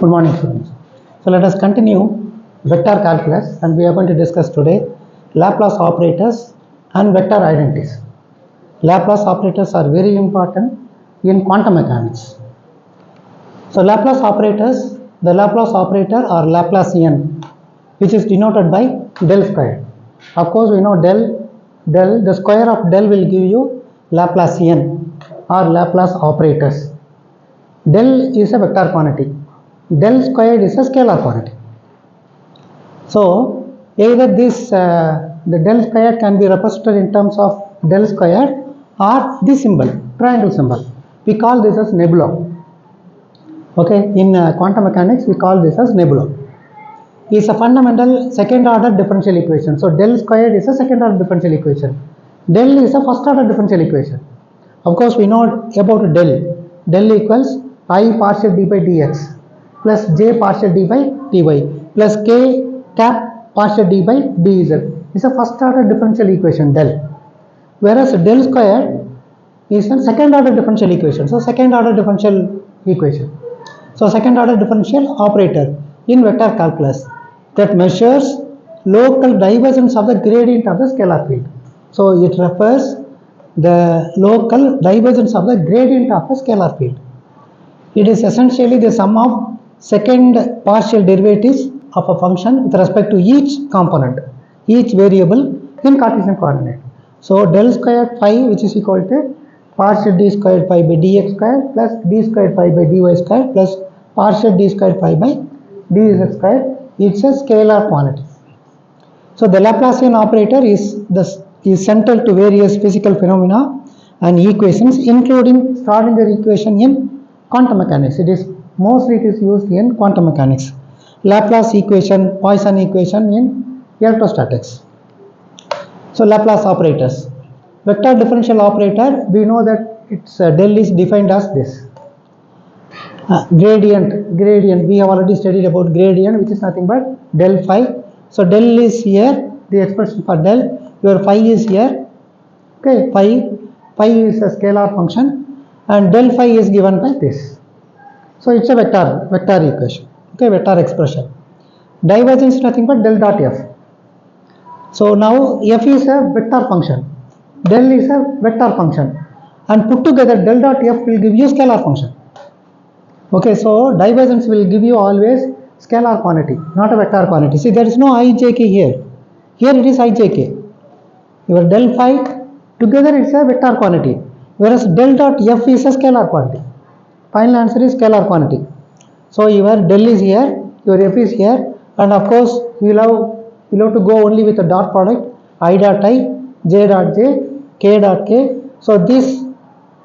Good morning, students. So let us continue vector calculus, and we are going to discuss today Laplace operators and vector identities. Laplace operators are very important in quantum mechanics. So Laplace operators, the Laplace operator or Laplacian, which is denoted by del square. Of course, we know del, the square of del will give you Laplacian or Laplace operators. Del is a vector quantity. Del squared is a scalar quantity. So either this the del squared can be represented in terms of del squared or this symbol, triangle symbol. We call this as nebula. Okay, in quantum mechanics we call this as nebula. It's a fundamental second order differential equation. So del squared is a second order differential equation. Del is a first order differential equation. Of course, we know about del. Del equals I partial d by dx plus j partial d by dy plus k cap partial d by dz is a first order differential equation del. Whereas del squared is a second order differential equation. So second order differential equation. So second order differential operator in vector calculus that measures local divergence of the gradient of the scalar field. So it refers the local divergence of the gradient of a scalar field. It is essentially the sum of second partial derivatives of a function with respect to each component, each variable in Cartesian coordinate. So del squared phi, which is equal to partial d squared phi by dx squared plus d squared phi by dy squared plus partial d squared phi by dz squared. It's a scalar quantity. So the Laplacian operator is central to various physical phenomena and equations, including Schrodinger equation in quantum mechanics. Mostly it is used in quantum mechanics. Laplace equation, Poisson equation in electrostatics. So Laplace operators. Vector differential operator, we know that its del is defined as this. Gradient, we have already studied about gradient, which is nothing but del phi. So del is here, the expression for del, your phi is here. Okay, phi is a scalar function and del phi is given by this. So it's a vector equation, okay, vector expression. Divergence is nothing but del dot f. So now f is a vector function, del is a vector function, and put together del dot f will give you scalar function. Okay, so divergence will give you always scalar quantity, not a vector quantity. See, there is no ijk here. Here it is ijk. Your del phi together it's a vector quantity, whereas del dot f is a scalar quantity. Final answer is scalar quantity. So your del is here, your f is here, and of course we'll have to go only with the dot product, I dot I, j dot j, k dot k. So this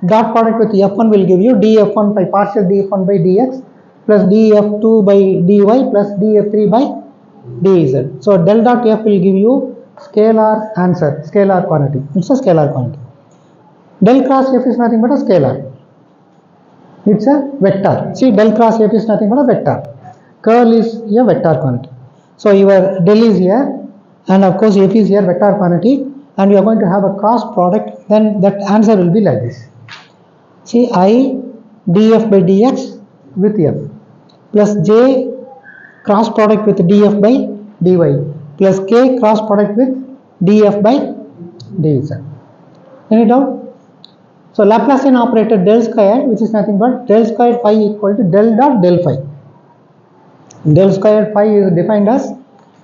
dot product with f1 will give you df1 by partial df1 by dx plus df2 by dy plus df3 by dz. So del dot f will give you scalar answer, scalar quantity. It's a scalar quantity. Del cross f is nothing but a scalar. It's a vector. See, del cross f is nothing but a vector. Curl is a vector quantity. So your del is here, and of course f is here, vector quantity, and you are going to have a cross product. Then that answer will be like this. See, I df by dx with f plus j cross product with df by dy plus k cross product with df by dz. Any doubt? So Laplacian operator del squared, which is nothing but del squared phi equal to del dot del phi. Del squared phi is defined as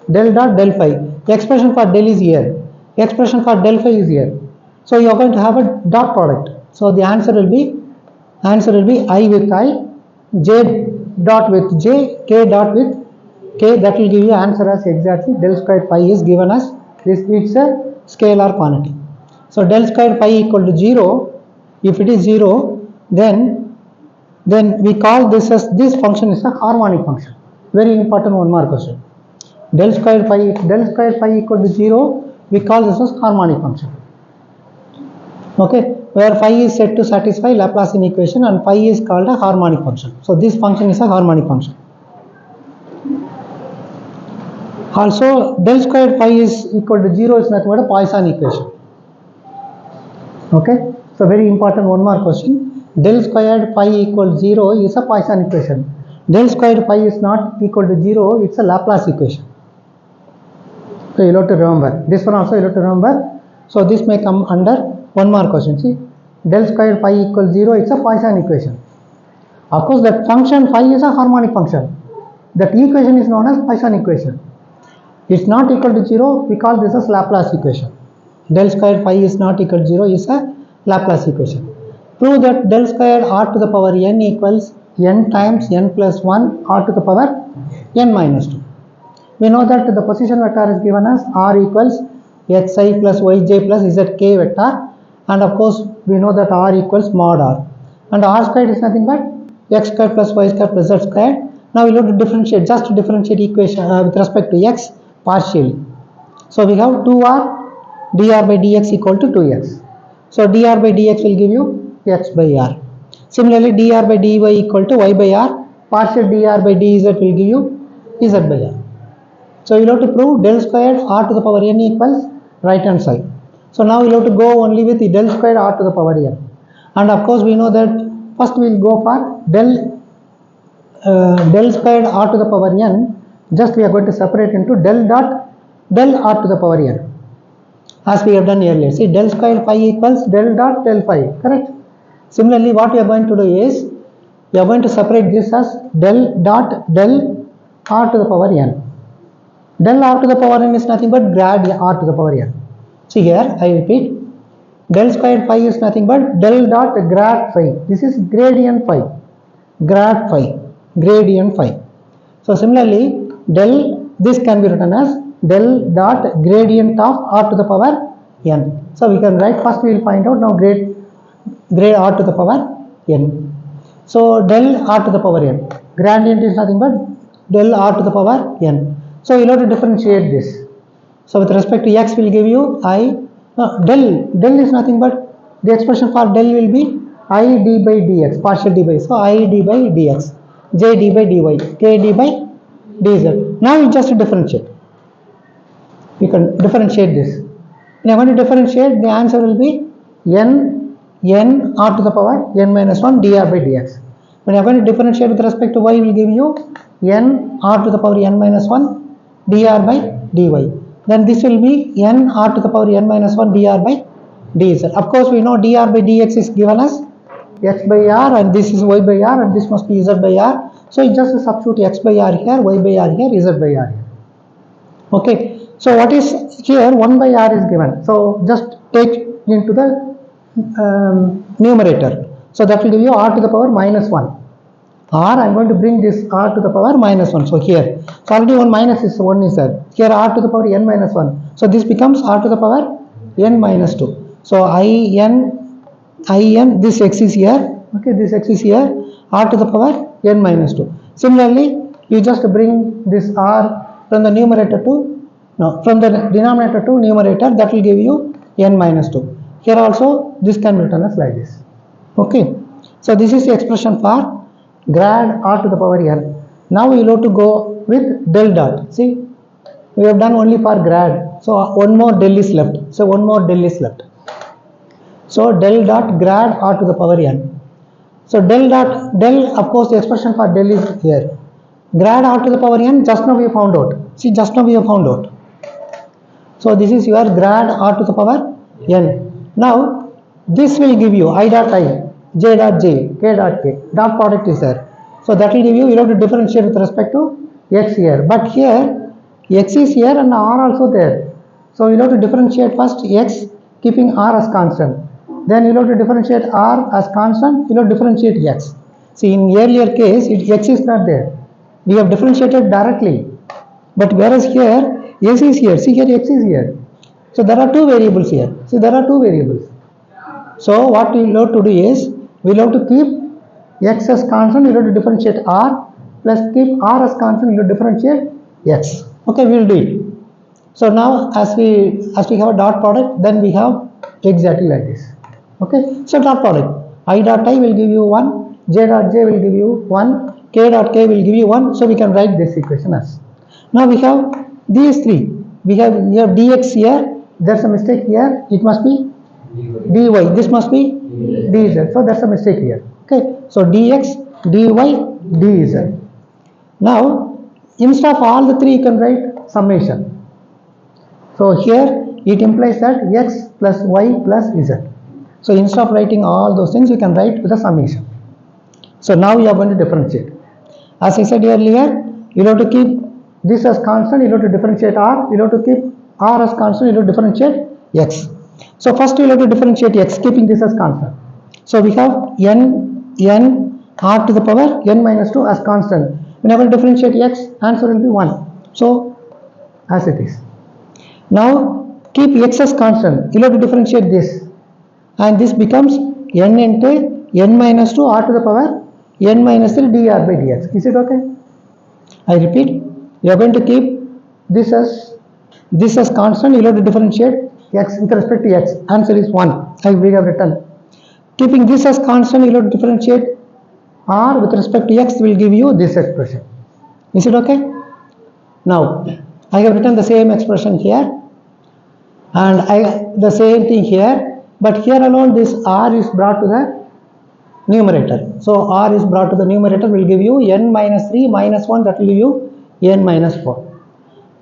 del dot del phi. The expression for del is here. The expression for del phi is here. So you are going to have a dot product. So the answer will be I with I, j dot with j, k dot with k. That will give you answer as exactly del squared phi is given as this. It's a scalar quantity. So del squared phi equal to 0. If it is 0, then we call this as, this function is a harmonic function. Very important one more question. Del squared phi equal to 0, we call this as harmonic function. Okay, where phi is said to satisfy Laplacian equation and phi is called a harmonic function. So this function is a harmonic function. Also, del squared phi is equal to 0 is nothing but a Poisson equation. Okay. So very important one more question. Del squared phi equals 0 is a Poisson equation. Del squared phi is not equal to 0, it's a Laplace equation. So you have to remember. This one also you have to remember. So this may come under one more question. See, del squared phi equals 0, it's a Poisson equation. Of course, that function phi is a harmonic function. That equation is known as Poisson equation. It's not equal to 0, we call this as Laplace equation. Del squared phi is not equal to 0 is a Laplace equation. Prove that del squared r to the power n equals n times n plus 1 r to the power n minus 2. We know that the position vector is given as r equals xi plus yj plus zk vector, and of course we know that r equals mod r, and r squared is nothing but x squared plus y squared plus z squared. Now we have to differentiate, just to differentiate equation with respect to x partially. So we have 2r dr by dx equal to 2x. So dr by dx will give you x by r. Similarly, dr by dy equal to y by r. Partial dr by dz will give you z by r. So you have to prove del squared r to the power n equals right hand side. So now you have to go only with the del squared r to the power n. And of course we know that first we will go for del squared r to the power n. Just we are going to separate into del r to the power n, as we have done earlier. See, del squared phi equals del phi, correct? Similarly, what we are going to do is, we are going to separate this as del r to the power n. Del r to the power n is nothing but grad r to the power n. See here, I repeat, del squared phi is nothing but del grad phi. This is gradient phi, grad phi, gradient phi. So similarly, this can be written as del gradient of r to the power n. So we can write, first we will find out now grade r to the power n. So del r to the power n, gradient is nothing but del r to the power n. So you have to differentiate this. So with respect to x will give you del is nothing but the expression for del will be I d by dx, partial d by, so I d by dx, j d by dy, k d by dz. Now you just differentiate. You can differentiate this. When you want to differentiate, the answer will be n r to the power n minus 1 dr by dx. When you are going to differentiate with respect to y, will give you n r to the power n minus 1 dr by dy. Then this will be n r to the power n minus 1 dr by dz. Of course, we know dr by dx is given as x by r, and this is y by r, and this must be z by r. So you just substitute x by r here, y by r here, z by r here. Okay. So what is here, 1 by r is given. So just take into the numerator. So that will give you r to the power minus 1. R, I am going to bring this r to the power minus 1. So here, so already 1 minus is 1 is there. Here r to the power n minus 1. So this becomes r to the power n minus 2. So in, this x is here. Okay, this x is here. R to the power n minus 2. Similarly, you just bring this r from the numerator to, from the denominator to numerator. That will give you n minus 2. Here also, this can be written as like this. Okay. So this is the expression for grad r to the power n. Now we will have to go with del dot. See, we have done only for grad. So one more del is left. So one more del is left. So del dot grad r to the power n. So del, of course the expression for del is here. Grad r to the power n, just now we have found out. See, just now we have found out. So this is your grad r to the power n. Now this will give you I dot I, j dot j, k dot k, dot product is there. So that will give you, you have to differentiate with respect to x here. But here, x is here and r also there. So you have to differentiate first x, keeping r as constant. Then you have to differentiate r as constant, you have to differentiate x. See, in earlier case, x is not there. We have differentiated directly. But whereas here, x is here. See, here x is here. So there are two variables here. See, there are two variables. So what we will have to do is, we will have to keep x as constant, we will have to differentiate r, plus keep r as constant, we will differentiate x. Okay, we will do it. So now as we have a dot product, then we have exactly like this. Okay, so dot product, I dot I will give you 1, j dot j will give you 1, k dot k will give you 1. So we can write this equation as. Now we have these three. We have dx here, there's a mistake here, it must be dy, this must be dz. So that's a mistake here. Okay, so dx, dy, dz. Now, instead of all the three, you can write summation. So here it implies that x plus y plus z. So instead of writing all those things, you can write with a summation. So now you are going to differentiate. As I said earlier, you have to keep this as constant, you have to differentiate r, you have to keep r as constant, you have to differentiate x. So first you have to differentiate x, keeping this as constant. So we have n r to the power n minus 2 as constant. Whenever differentiate x, answer will be 1. So as it is. Now keep x as constant, you have to differentiate this, and this becomes n into n minus 2 r to the power n minus 3 dr by dx. Is it okay? I repeat, you are going to keep this as constant, you have to differentiate x with respect to x. Answer is 1, as we have written. Keeping this as constant, you have to differentiate r with respect to x, will give you this expression. Is it okay? Now, I have written the same expression here, and the same thing here, but here alone this r is brought to the numerator. So r is brought to the numerator, will give you n minus 3 minus 1, that will give you n minus 4.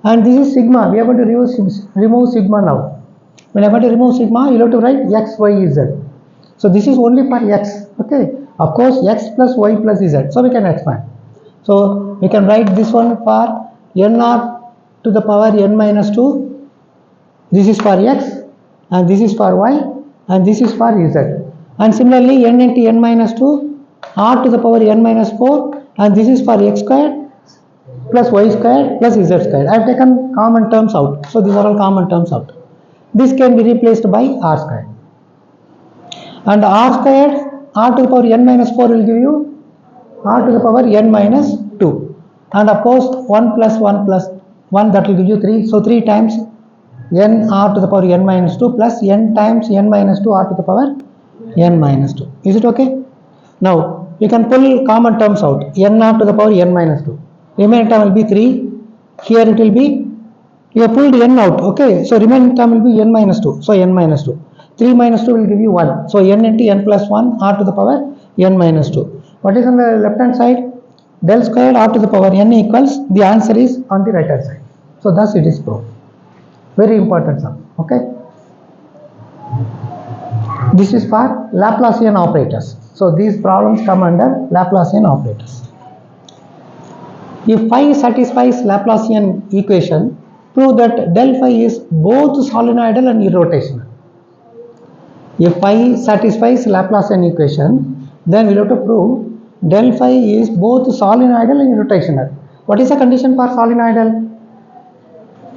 And this is sigma. We are going to remove sigma now. When I am going to remove sigma, you have to write x, y, z. So this is only for x. Okay. Of course, x plus y plus z. So we can expand. So we can write this one for n r to the power n minus 2. This is for x, and this is for y, and this is for z. And similarly, n into n minus 2, r to the power n minus 4, and this is for x squared plus y squared plus z squared. I have taken common terms out. So these are all common terms out. This can be replaced by r squared. And r squared, r to the power n minus 4 will give you r to the power n minus 2. And of course, 1 plus 1 plus 1, that will give you 3. So 3 times n r to the power n minus 2 plus n times n minus 2 r to the power n minus 2. Is it okay? Now, you can pull common terms out. N r to the power n minus 2. Remaining term will be 3. Here it will be, you have pulled n out. Okay. So, remaining term will be n minus 2. So, n minus 2. 3 minus 2 will give you 1. So, n into n plus 1 r to the power n minus 2. What is on the left hand side? Del squared r to the power n equals, the answer is on the right hand side. So, thus it is proved. Very important sum. Okay. This is for Laplacian operators. So these problems come under Laplacian operators. If phi satisfies Laplacian equation, prove that del phi is both solenoidal and irrotational. If phi satisfies Laplacian equation, then we have to prove del phi is both solenoidal and irrotational. What is the condition for solenoidal?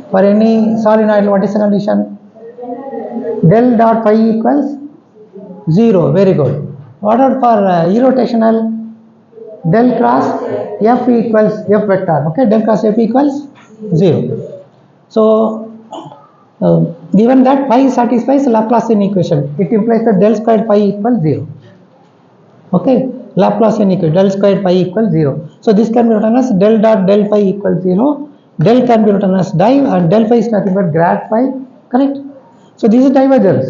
For any solenoidal, what is the condition? Del dot phi equals 0. Very good. What about for irrotational? Del cross f equals f vector. Okay, del cross f equals 0. So given that phi satisfies Laplacian equation, it implies that del squared phi equals 0. Okay, Laplacian equation, del squared phi equals 0. So this can be written as del dot del phi equals 0. Del can be written as div, and del phi is nothing but grad phi. Correct? So this is divergence.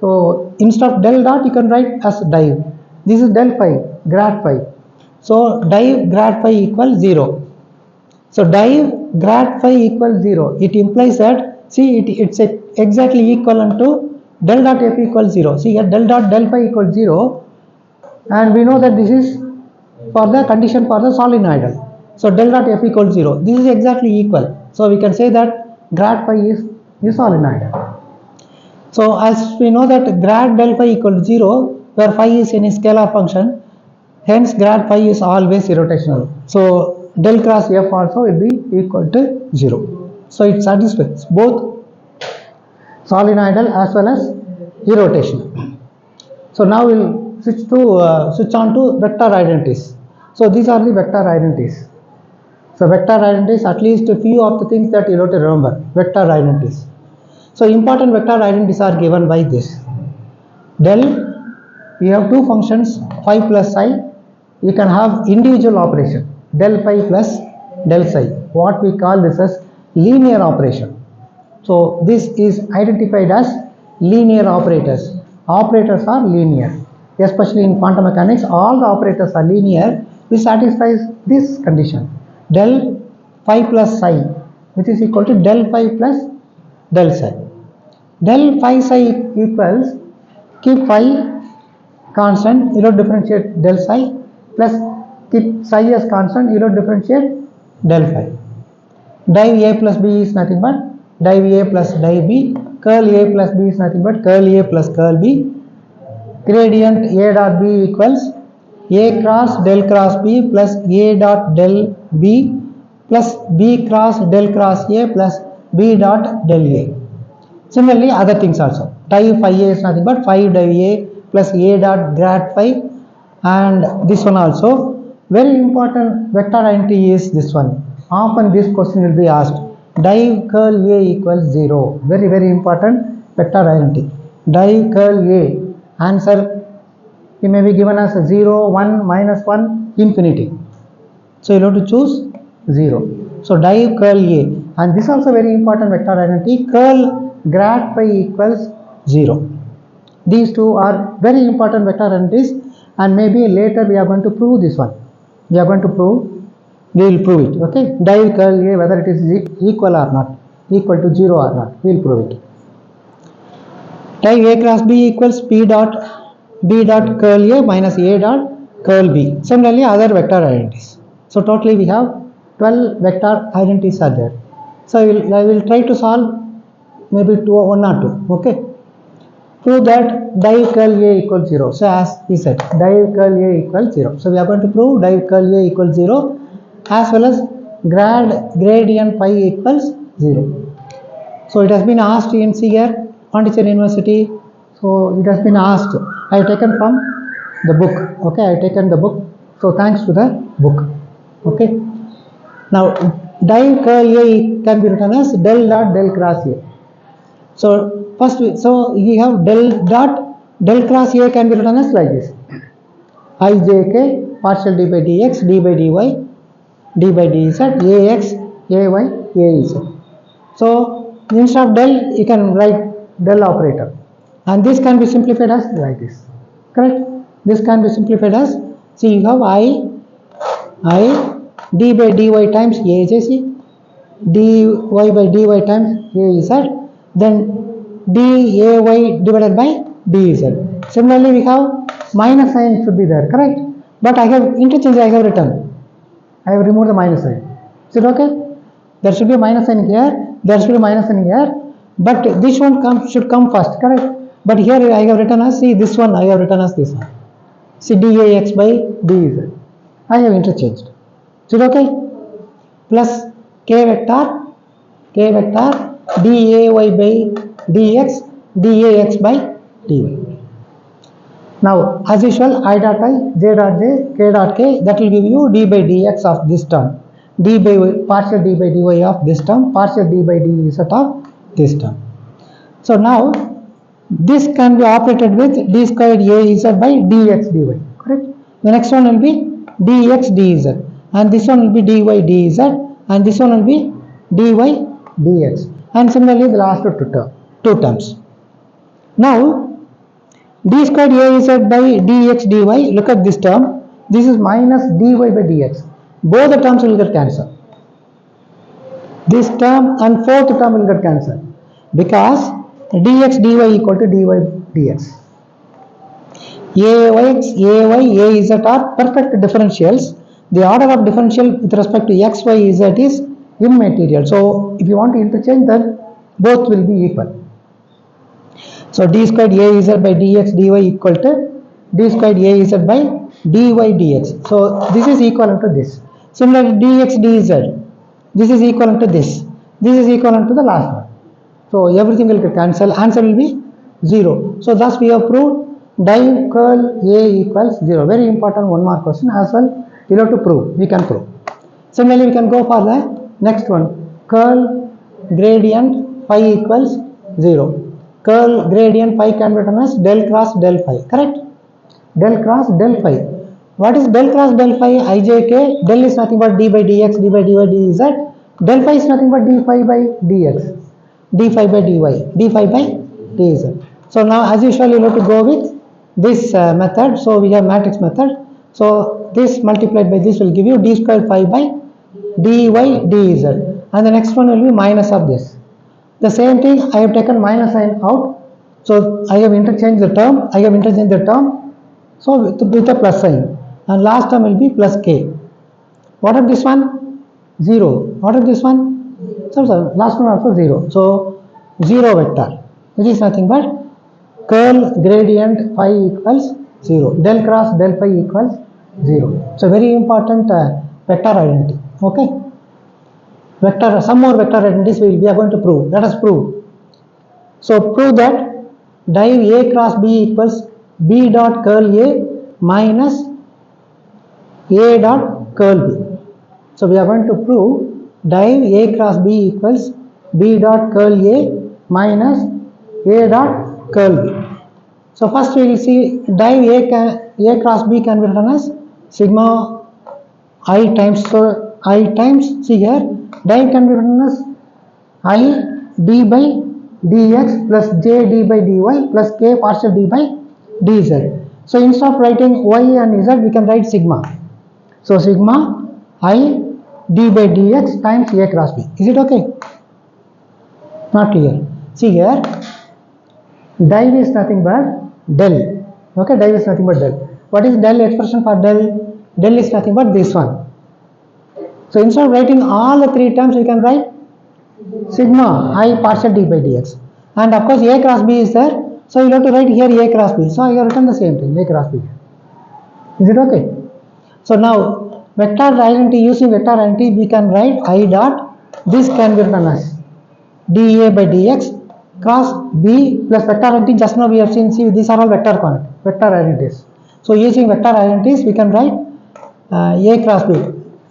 So instead of del dot, you can write as div. This is del phi, grad phi. So div grad phi equals 0. So div grad phi equals 0. It implies that, see, it's exactly equivalent to del dot f equals 0. See here, del dot del phi equals 0, and we know that this is for the condition for the solenoidal. So del dot f equals 0. This is exactly equal. So we can say that grad phi is solenoidal. So as we know that grad del phi equals 0, where phi is any scalar function, hence grad phi is always irrotational. So del cross f also will be equal to 0. So it satisfies both solenoidal as well as irrotational. So now we will switch on to vector identities. So these are the vector identities. So vector identities, at least a few of the things that you have to remember. Vector identities. So important vector identities are given by this. Del, we have two functions, phi plus psi. You can have individual operation, del phi plus del psi. What we call this as linear operation. So this is identified as linear operators. Operators are linear. Especially in quantum mechanics, all the operators are linear. which satisfies this condition, del phi plus psi, which is equal to del phi plus del psi. Del phi psi equals, keep phi constant, you don't differentiate del psi, plus keep psi as constant, you don't differentiate del phi. Div A plus B is nothing but div A plus div B. Curl A plus B is nothing but curl A plus curl B. Gradient A dot B equals A cross del cross B plus A dot del B plus B cross del cross A plus B dot del A. Similarly, other things also. Div phi A is nothing but phi div A plus A dot grad phi, and this one also. Very important vector identity is this one. Often this question will be asked. Div curl A equals 0. Very, very important vector identity. Div curl A. Answer, it may be given as 0, 1, minus 1, infinity. So you have to choose 0. So div curl A. And this also very important vector identity. Curl grad phi equals 0. These two are very important vector identities, and maybe later we are going to prove this one. We will prove it. Okay, div curl A, whether it is equal or not, equal to 0 or not, we will prove it. Div A cross B equals B dot curl A minus A dot curl B. Similarly, other vector identities. So totally we have 12 vector identities are there. So I will try to solve maybe one or two. Okay. Prove that div curl A equals 0. So as we said, div curl A equals 0. So we are going to prove div curl A equals 0, as well as gradient phi equals 0. So it has been asked in here, Pondicherry University. So it has been asked. I have taken from the book. Okay, I have taken the book. So thanks to the book. Okay. Now div curl A can be written as del dot del cross A. So first, so we have del cross A can be written as like this: ijk partial d by dx, d by dy, d by dz, ax, ay, az. So instead of del, you can write del operator, and this can be simplified as like this. Correct? This can be simplified as, see, you have I d by dy times ajc, dy by dy times az, then day divided by dz. Similarly, we have minus sign should be there, correct? But I have interchanged, I have written. I have removed the minus sign. Is it okay? There should be a minus sign here, there should be a minus sign here, but this one should come first, correct? But here I have written as, see, this one I have written as this one. See, dax by dz. I have interchanged. Is it okay? Plus k vector day by dx, dax by dy. Now, as usual, I dot I, j dot j, k dot k, that will give you d by dx of this term, partial d by dy of this term, partial d by dz of this term. So now, this can be operated with d squared az by dx dy, correct? The next one will be dx dz, and this one will be dy dz, and this one will be dy dx, and similarly the last two terms. Now, d squared az by dx dy, look at this term, this is minus dy by dx. Both the terms will get cancelled. This term and fourth term will get cancelled, because dx dy equal to dy dx. Ay, az are perfect differentials. The order of differential with respect to x, y, z is immaterial. So if you want to interchange, then both will be equal. So d squared az by dx dy equal to d squared az by dy dx. So this is equivalent to this. Similarly, dx dz, this is equivalent to this. This is equivalent to the last one. So everything will get cancelled. Answer will be 0. So thus we have proved div curl A equals 0. Very important one more question as well. You have to prove. We can prove. Similarly, we can go for the next one. Curl gradient phi equals 0. Curl gradient phi can be written as del cross del phi. Correct? Del cross del phi. What is del cross del phi? Ijk. Del is nothing but d by dx, d by dy dz. Del phi is nothing but d phi by dx, d phi by dy, d phi by dz. So now, as usual, you have to go with this method. So we have matrix method. So this multiplied by this will give you d square phi by dy dz, and the next one will be minus of this. The same thing, I have taken minus sign out, so I have interchanged the term, so with a plus sign, and last term will be plus k. What of this one? 0. What of this one? So last one also 0. So 0 vector, which is nothing but curl gradient phi equals 0. Del cross del phi equals 0. So very important vector identity. Okay. Vector, some more vector identities we are going to prove. Let us prove. So prove that div A cross B equals B dot curl A minus A dot curl B. So we are going to prove div A cross B equals B dot curl A minus A dot curl B. So first we will see div A cross B can be written as sigma I times, so I times, see here, div can be written as I d by dx plus j d by dy plus k partial d by dz. So instead of writing y and z, we can write sigma. So sigma I d by dx times A cross B. Is it okay? Not clear. See here, div is nothing but del. Okay, div is nothing but del. What is del expression for del? Del is nothing but this one. So instead of writing all the three terms, we can write sigma I partial d by dx. And of course A cross B is there. So you have to write here A cross B. So I have written the same thing, A cross B. Is it okay? So now vector identity, using vector identity, we can write I dot, this can be written as dA by dx cross B plus vector identity. Just now we have seen, see, these are all vector identities. So using vector identities, we can write A cross B.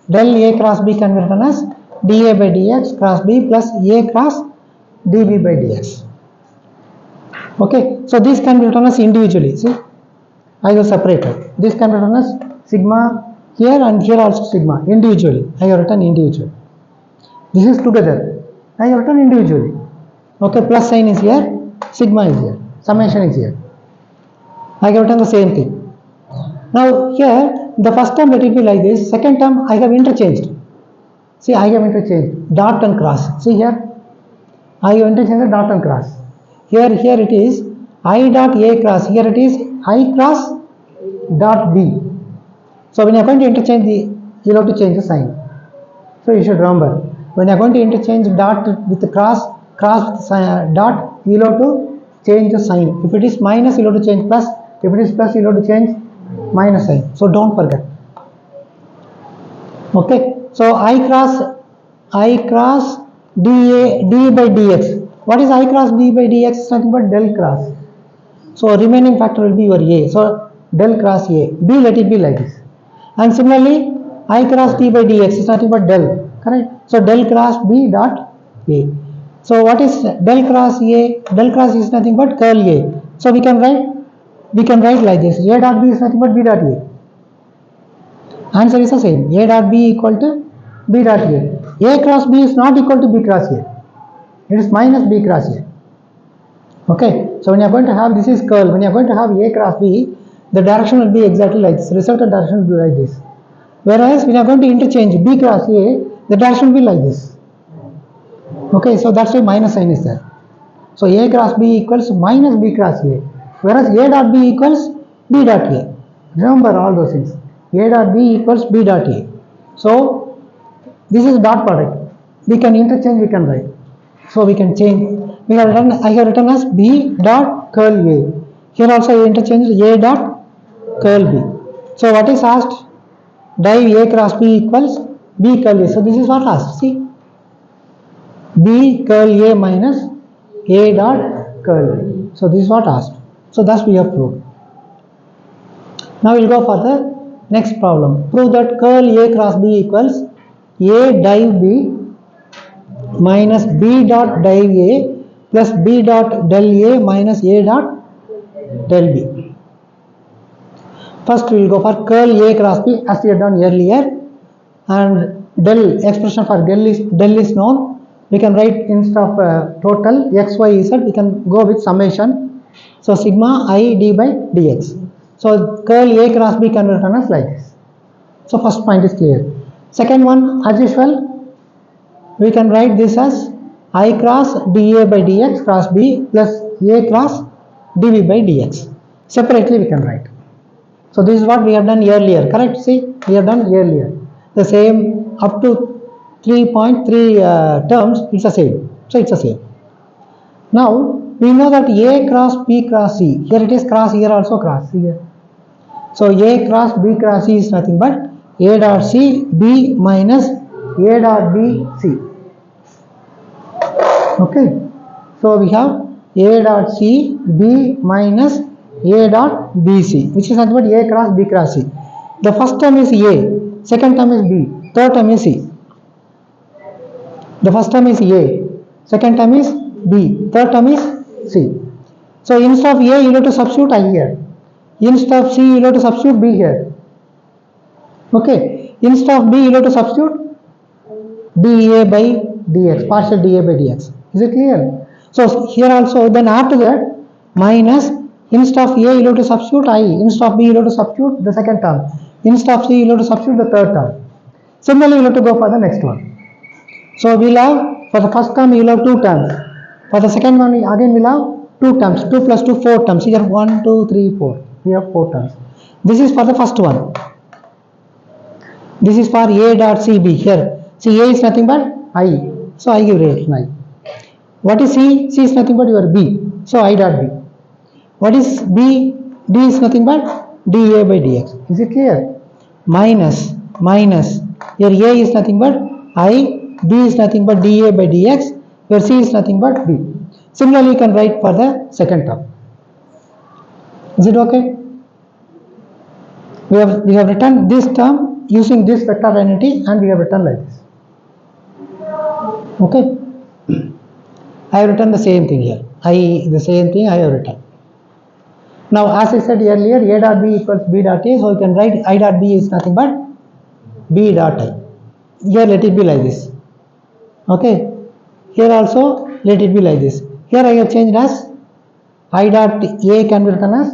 Del A cross B can be written as dA by dx cross B plus A cross dB by dx. Okay, so this can be written as individually. See, I have separated. This can be written as sigma here and here also sigma individually. I have written individually. This is together. I have written individually. Okay, plus sign is here, sigma is here, summation is here. I have written the same thing. Now here, the first term let it be like this, second term I have interchanged. See, I have interchanged dot and cross. See here, I have interchanged dot and cross. Here it is I dot A cross, here it is I cross dot B. So when you are going to interchange the, you have to change the sign. So you should remember, when you are going to interchange dot with the cross with dot, you have to change the sign. If it is minus, you have to change plus. If it is plus, you have to change minus sign. So don't forget. Okay. So I cross d by dx. What is I cross d by dx? It's nothing but del cross. So remaining factor will be your A. So del cross A. B, let it be like this. And similarly, I cross d by dx is nothing but del. Correct? So del cross B dot A. So what is del cross A? Del cross is nothing but curl A. So we can write like this. A dot B is nothing but B dot A. Answer is the same. A dot B equal to B dot A. A cross B is not equal to B cross A. It is minus B cross A. Okay. So when you are going to have, this is curl. When you are going to have A cross B, the direction will be exactly like this. Resultant direction will be like this. Whereas when you are going to interchange B cross A, the direction will be like this. Okay, so that's why minus sign is there. So A cross B equals minus B cross A. Whereas A dot B equals B dot A. Remember all those things. A dot B equals B dot A. So this is dot product. We can interchange, we can write. So we can change. I have written as B dot curl A. Here also I interchanged A dot curl B. So what is asked? Div A cross B equals B curl A. So this is what asked. See, B curl A minus A dot curl B. So this is what asked. So thus we have proved. Now we will go for the next problem. Prove that curl A cross B equals A div B minus B dot div A plus B dot del A minus A dot del B. First we will go for curl A cross B as we had done earlier, and del, expression for del is known. We can write instead of total x, y, z, we can go with summation. So sigma I d by dx. So curl A cross B can be written as like this. So first point is clear. Second one, as usual, we can write this as I cross dA by dx cross B plus A cross dV by dx. Separately we can write. So this is what we have done earlier, correct? See, we have done earlier. The same up to 3.3 terms, it's the same. So it's the same. Now we know that A cross B cross C. Here it is cross, here also cross. Here. So A cross B cross C is nothing but A dot C B minus A dot B C. Okay. So we have A dot C B minus A dot B C, which is nothing but A cross B cross C. The first term is A, second term is B, third term is C. The first term is A, second term is B, third term is C. So instead of A, you have to substitute I here. Instead of C, you have to substitute B here. Okay. Instead of B, you have to substitute dA by dx, partial dA by dx. Is it clear? So here also, then after that, minus, instead of A, you have to substitute I. Instead of B, you have to substitute the second term. Instead of C, you have to substitute the third term. Similarly, you have to go for the next one. So we'll have, for the first term, you'll have 2 terms. For the second one, again we'll have 2 terms. 2 plus 2, 4 terms. Here 1, 2, 3, 4. We have 4 terms. This is for the first one. This is for A dot CB here. See, A is nothing but I. So I give relation I. What is C? C is nothing but your B. So I dot B. What is B? D is nothing but dA by dx. Is it clear? Minus. Your A is nothing but I. B is nothing but dA by dx. Your C is nothing but B. Similarly, you can write for the second term. Is it okay? We have written this term using this vector identity, and we have written like this. Okay. I have written the same thing here. The same thing I have written. Now, as I said earlier, A dot B equals B dot A, so you can write I dot B is nothing but B dot I. Here let it be like this. Okay. Here also let it be like this. Here I have changed as I dot A can be written as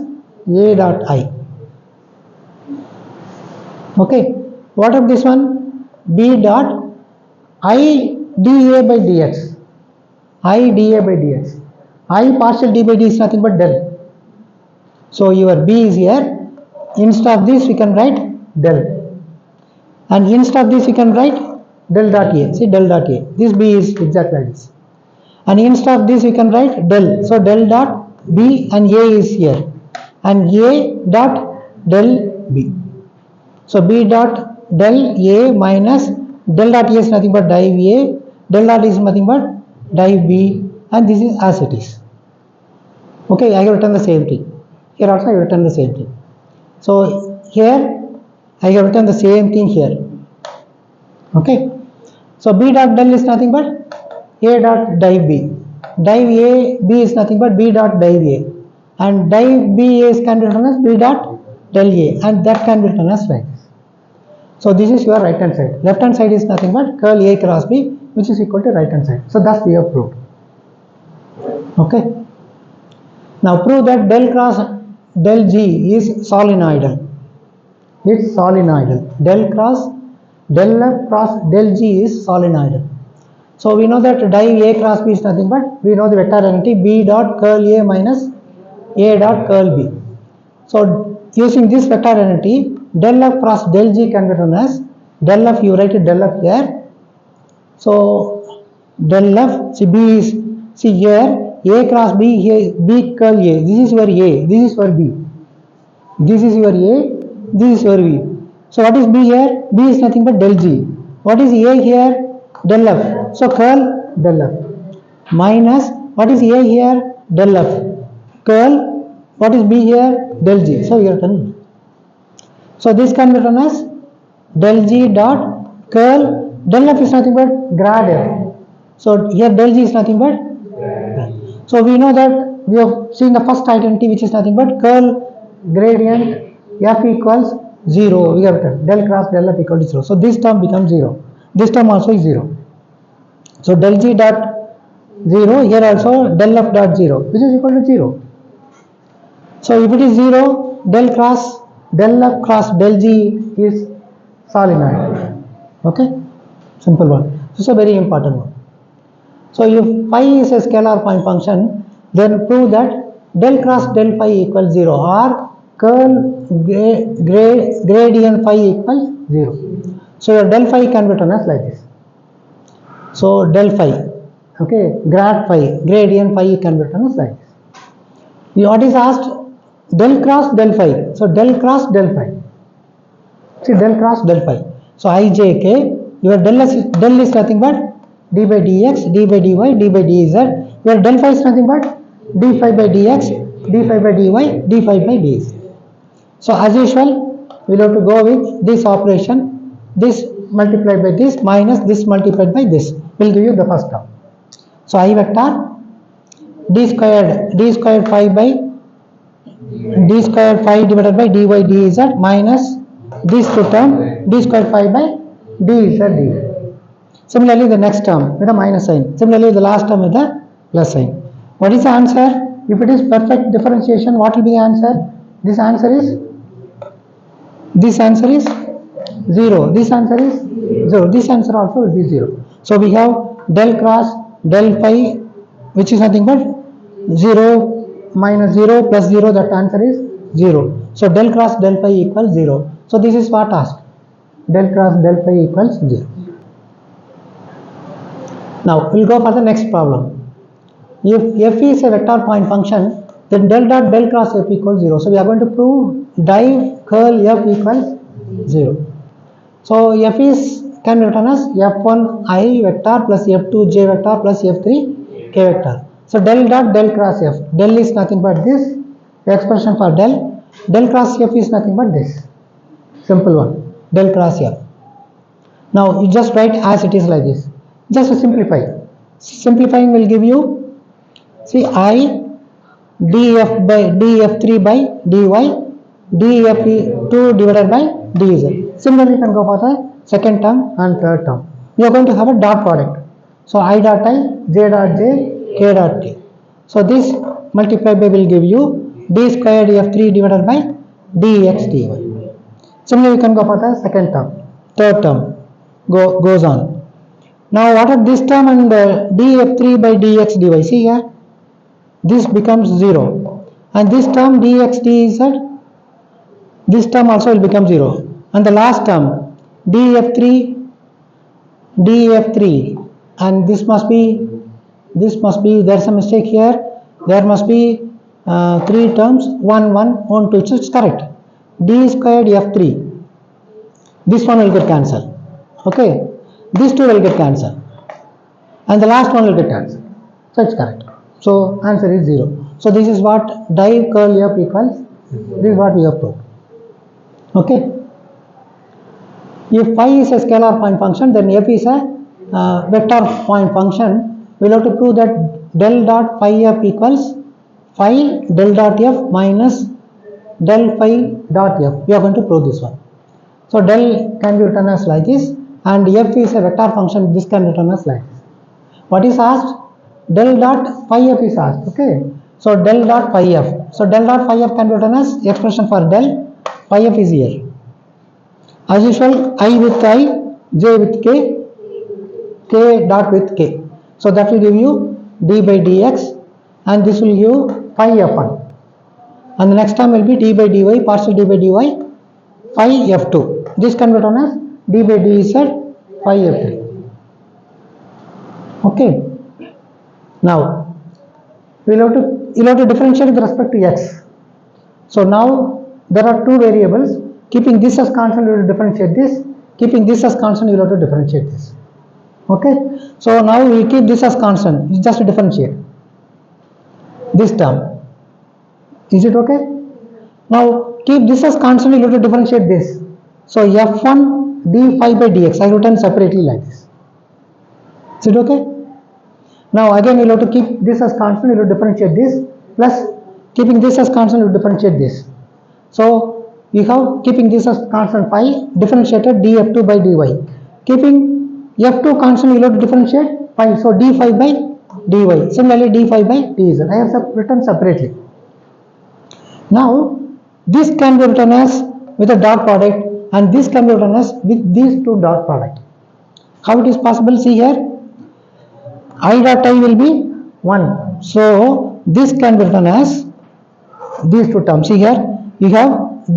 A dot I. Okay. What of this one? B dot I dA by dx. I dA by dx. I partial d by d is nothing but del. So your B is here. Instead of this we can write del. And instead of this we can write del dot A. See, del dot A. This B is exactly like this. And instead of this we can write del. So del dot B and A is here. And A dot del B. So B dot del A minus del dot A is nothing but div A. Del dot is nothing but div B. And this is as it is. Okay, I have written the same thing. Here also I have written the same thing. So here I have written the same thing here. Okay. So B dot del is nothing but A dot div B. Div A B is nothing but B dot div A. And div B is can be written as B dot del A. And that can be written as like this. So this is your right hand side. Left hand side is nothing but curl A cross B, which is equal to right hand side. So thus we have proved. Okay. Now prove that del cross del G is solenoidal. It's solenoidal. Del F cross del G is solenoidal. So we know that div A cross B is nothing but we know the vector identity B dot curl A minus A dot curl B. So using this vector identity, del F cross del G can be written as del F, you write it del F here. So del F, see B is, see here A cross B, here B curl A, this is your A, this is your B. This is your A, this is your B. So what is B here? B is nothing but del G. What is A here? Del F. So curl del F. Minus, what is A here? Del F. Curl, what is B here? Del G. So you are done. So this can be written as del G dot curl. Del F is nothing but grad F. So here del G is nothing but grad. So we know that we have seen the first identity, which is nothing but curl gradient F equals 0. We have written del cross del F equal to 0. So this term becomes 0. This term also is 0. So del G dot 0, here also del F dot 0, which is equal to 0. So if it is 0, del F cross del G is solenoid. Okay, simple one. This is a very important one. So if phi is a scalar point function, then prove that del cross del phi equals 0 or curl gradient phi equals 0. So your del phi can be written as like this. So del phi, okay, grad phi, gradient phi can be written as like this. What is asked? Del cross del phi. So del cross del phi. See, del cross del phi. So ijk, your del is nothing but d by dx, d by dy, d by dz. Your del phi is nothing but d phi by dx, d phi by dy, d phi by dz. So as usual, we will have to go with this operation. This multiplied by this minus this multiplied by this will give you the first term. So I vector d squared phi by d squared phi divided by dy dz minus this two term d squared phi by dz dy. Similarly, the next term with a minus sign. Similarly, the last term with a plus sign. What is the answer? If it is perfect differentiation, what will be the answer? This answer is 0. This answer is 0. This answer also will be 0. So we have del cross del phi, which is nothing but 0 minus 0 plus 0. That answer is 0. So del cross del phi equals 0. So this is what asked. Del cross del phi equals 0. Now we'll go for the next problem. If f is a vector point function, then del dot del cross f equals 0. So we are going to prove div curl f equals 0. So f is can be written as f1 I vector plus f2 j vector plus f3 k vector. So del dot del cross f. Del is nothing but this. The expression for del. Del cross f is nothing but this. Simple one. Del cross f. Now you just write as it is like this. Just to simplify. Simplifying will give you, see, I df by df3 by dy df2 divided by dz. Similarly, you can go for the second term and third term. We are going to have a dot product. So I dot I, j dot j, k dot k. So this multiplied by will give you d squared f3 divided by dx dy. Similarly, you can go for the second term, third term. Goes on. Now what are this term and df3 by dx dy? See here, this becomes 0, and this term dx dz, this term also will become 0, and the last term df3, and this must be, there's a mistake here, there must be 3 terms, 1, 1, 2, so it's correct. D squared f3, this one will get cancelled, okay, these two will get cancelled, and the last one will get cancelled, so it's correct. So answer is 0. So this is what div curl f equals. This is what we have proved. Okay. If phi is a scalar point function, then f is a vector point function. We will have to prove that del dot phi f equals phi del dot f minus del phi dot f. We are going to prove this one. So del can be written as like this, and f is a vector function. This can be written as like this. What is asked? Del dot phi f is asked. Okay. So del dot phi f. So del dot phi f can be written as expression for del. Phi f is here. As usual, I with I, j with k, k dot with k. So that will give you d by dx, and this will give phi f1. And the next term will be d by dy, partial d by dy, phi f2. This can be written as d by dz, phi f3. Okay. Now you'll have to differentiate with respect to x. So now there are two variables. Keeping this as constant, you will differentiate this. Keeping this as constant, you will have to differentiate this. Okay. So now we keep this as constant. It's just to differentiate this term. Is it okay? Now keep this as constant. You will have to differentiate this. So f1 d phi by dx. I written separately like this. Is it okay? Now again you will have to keep this as constant, you will differentiate this, plus keeping this as constant, you will differentiate this. So you have keeping this as constant phi, differentiated df2 by dy. Keeping f2 constant, you will have to differentiate phi, so d phi by dy. Similarly d phi by dz. I have written separately. Now This can be written as with a dot product, and this can be written as with these two dot product. How it is possible? See here, I dot I will be 1. So this can be written as these two terms. See here, you have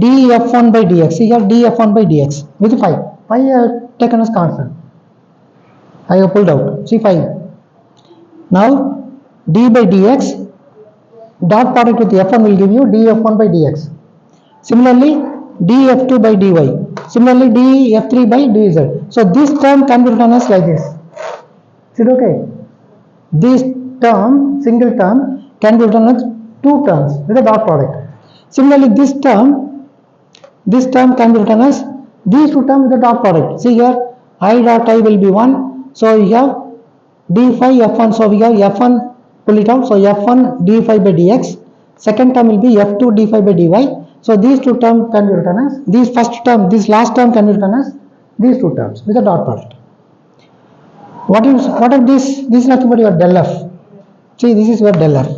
df1 by dx. See here, df1 by dx with 5. 5 I have taken as constant. I have pulled out. See 5. Now d by dx, dot product with f1 will give you df1 by dx. Similarly, df2 by dy. Similarly, df3 by dz. So this term can be written as like this. Is it okay? This term, single term, can be written as two terms with a dot product. Similarly, this term can be written as these two terms with a dot product. See here, I dot I will be 1. So you have d phi f1. So we have f1, pull it out. So f1 d phi by dx. Second term will be f2 d phi by dy. So these two terms can be written as, this last term can be written as these two terms with a dot product. What are this? This is nothing but your del f. See, this is your del f.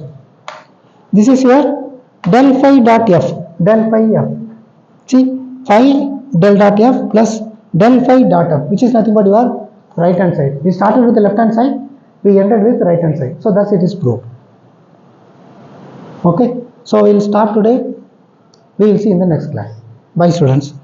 This is your del phi dot f. Del phi f. See, phi del dot f plus del phi dot f, which is nothing but your right hand side. We started with the left hand side, we ended with the right hand side. So thus it is proved. Okay. So we will stop today. We will see in the next class. Bye students.